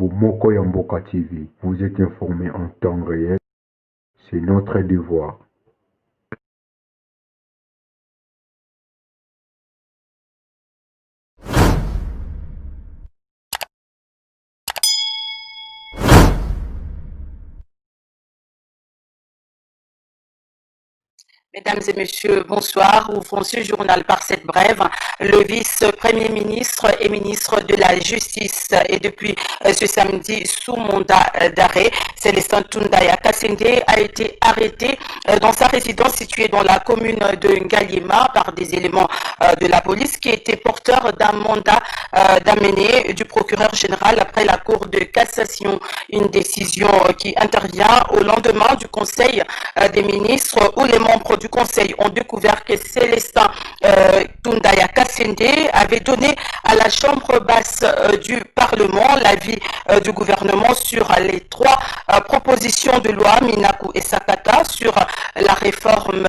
Bomoko Yamboka TV, vous êtes informés en temps réel, c'est notre devoir. Mesdames et messieurs, bonsoir. Ouvrons ce journal par cette brève. Le vice-premier ministre et ministre de la Justice est depuis ce samedi sous mandat d'arrêt. Célestin Tundaya Kassende a été arrêté dans sa résidence située dans la commune de Ngaliema par des éléments de la police qui étaient porteurs d'un mandat d'amener du procureur général après la Cour de cassation. Une décision qui intervient au lendemain du Conseil des ministres où les membres du Conseil ont découvert que Célestin Tundaya Kassende avait donné à la Chambre basse du Parlement l'avis du gouvernement sur les trois propositions de loi Minaku et Sakata sur la réforme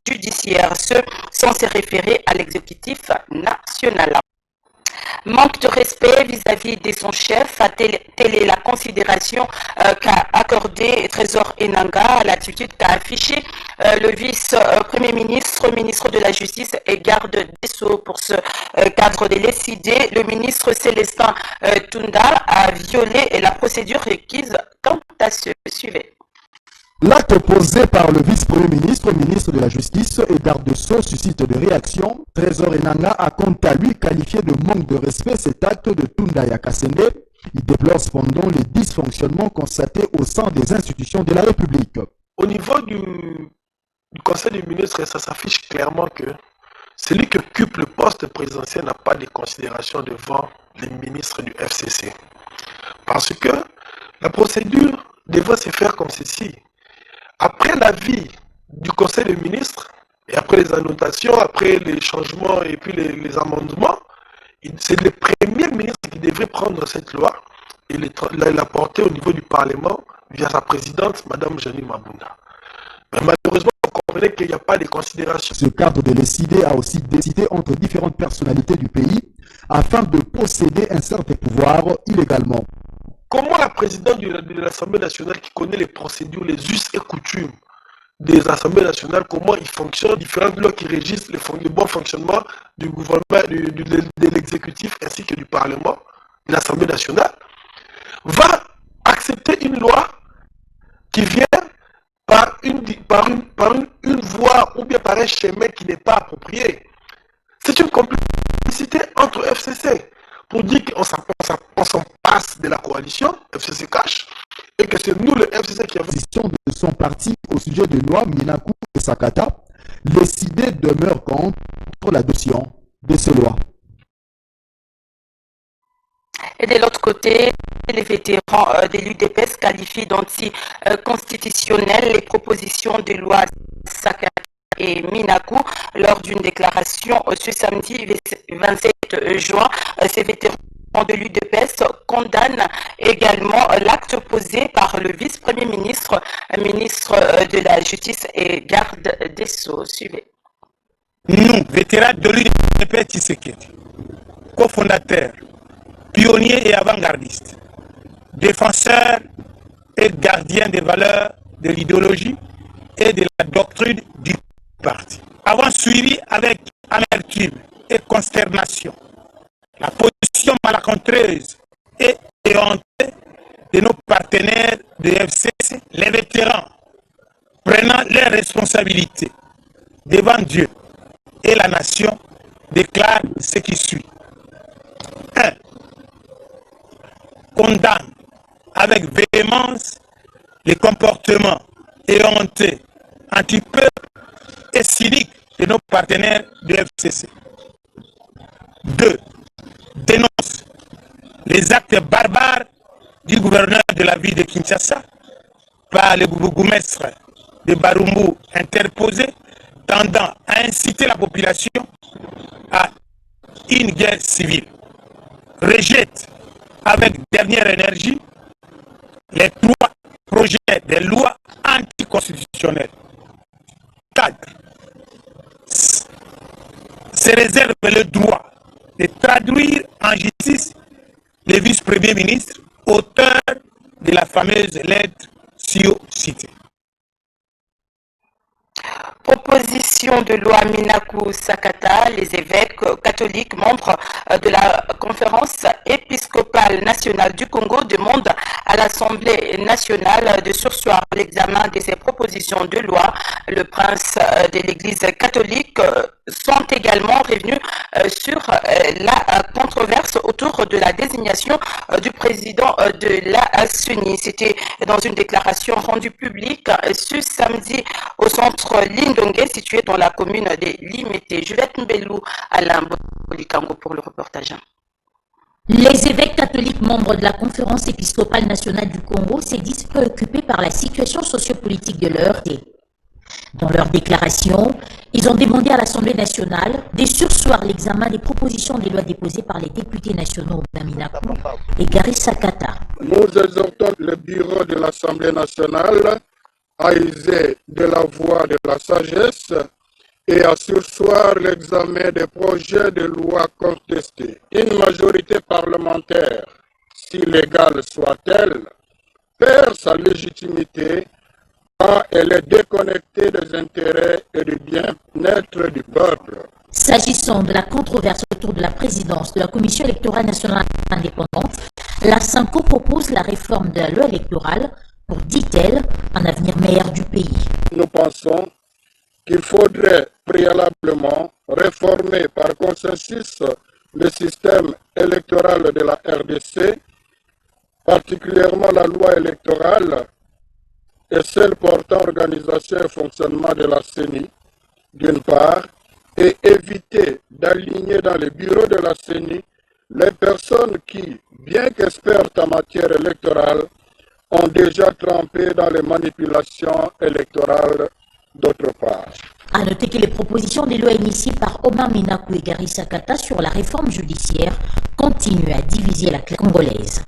judiciaire, ce sans se référer à l'exécutif national. Manque de respect vis-à-vis de son chef, telle est la considération qu'a accordé Trésor Enanga à l'attitude qu'a affiché le vice-premier ministre, ministre de la Justice et garde des Sceaux. Pour ce cadre de l'ECD, le ministre Célestin Tunda a violé la procédure requise quant à ce sujet. L'acte posé par le vice-premier ministre, ministre de la Justice et garde des Sceaux suscite des réactions. Trésor Enanga a quant à lui qualifié de manque de respect cet acte de Tundaya Kassende. Il déplore cependant les dysfonctionnements constatés au sein des institutions de la République. Au niveau du Conseil des ministres, ça s'affiche clairement que celui qui occupe le poste présidentiel n'a pas de considération devant les ministres du FCC. Parce que la procédure devrait se faire comme ceci. Après l'avis du Conseil des ministres, et après les annotations, après les changements et puis les amendements, c'est le premier ministre qui devrait prendre cette loi et la porter au niveau du Parlement via sa présidente, Mme Jani Mabunda. Mais malheureusement, vous comprenez qu'il n'y a pas de considération. Ce cadre de l'ECD a aussi décidé entre différentes personnalités du pays afin de posséder un certain pouvoir illégalement. Comment la présidente de l'Assemblée nationale qui connaît les procédures, les us et coutumes des assemblées nationales, comment ils fonctionnent, différentes lois qui régissent le bon fonctionnement du gouvernement, de l'exécutif ainsi que du Parlement, de l'Assemblée nationale, va accepter une loi qui vient par une voie ou bien par un chemin qui n'est pas approprié. C'est une complicité entre FCC pour dire qu'on s'en passe de la coalition, FCC cache, et que c'est nous le FCC qui avons... De son parti au sujet de loi Minaku et Sakata, l'ECD demeure contre l'adoption de ces lois. Et de l'autre côté, les vétérans de l'UDPS qualifient d'anticonstitutionnelles les propositions de loi Sakata et Minaku lors d'une déclaration ce samedi 27 juin. Ces vétérans de l'UDPS condamnent également l'acte posé par le vice-premier ministre, ministre de la Justice et garde des Sceaux. Suivez. Nous, vétérans de l'UDPS Tshisekedi, cofondateurs, pionniers et avant-gardistes, défenseurs et gardiens des valeurs de l'idéologie et de la doctrine du parti, avons suivi avec amertume et consternation la position malencontreuse et éhontée de nos partenaires de FCC, les vétérans, prenant leurs responsabilités devant Dieu et la nation, déclarent ce qui suit. 1. Condamne avec véhémence les comportements éhontés, anti-peuple et cyniques de nos partenaires de FCC. 2. Dénonce les actes barbares du gouverneur de la ville de Kinshasa par le bourgmestre de Barumbu interposé tendant à inciter la population à une guerre civile. Rejette avec dernière énergie les trois projets de loi anticonstitutionnels. 4. Se réserve le droit de traduire en justice le vice-premier ministre, auteur la fameuse lettre citée. Proposition de loi Minaku Sakata, les évêques catholiques membres de la conférence épiscopale nationale du Congo demandent à l'Assemblée nationale de surseoir l'examen de ces propositions de loi. Le prince de l'Église catholique sont également revenus sur la controverse autour de la désignation du président de la CENI. C'était dans une déclaration rendue publique ce samedi au centre Lindongue, situé dans la commune de Limete. Juliette Mbelou, Alain Bolikango pour le reportage. Les évêques catholiques membres de la conférence épiscopale nationale du Congo se disent préoccupés par la situation sociopolitique de leur pays. Dans leur déclaration, ils ont demandé à l'Assemblée nationale de surseoir l'examen des propositions de loi déposées par les députés nationaux Minaku et Gary Sakata. Nous exhortons le bureau de l'Assemblée nationale à user de la voie de la sagesse et à surseoir l'examen des projets de loi contestés. Une majorité parlementaire, si légale soit-elle, perd sa légitimité quand elle est déconnectée des intérêts et du bien-être du peuple. S'agissant de la controverse autour de la présidence de la Commission électorale nationale indépendante, la SANCO propose la réforme de la loi électorale pour, dit-elle, un avenir meilleur du pays. Nous pensons qu'il faudrait préalablement réformer par consensus le système électoral de la RDC, particulièrement la loi électorale et celle portant organisation et fonctionnement de la CENI, d'une part, et éviter d'aligner dans les bureaux de la CENI les personnes qui, bien qu'expertes en matière électorale, ont déjà trempé dans les manipulations électorales d'autre part. À noter que les propositions des lois initiées par Omar Minaku et Gary Sakata sur la réforme judiciaire continuent à diviser la classe congolaise.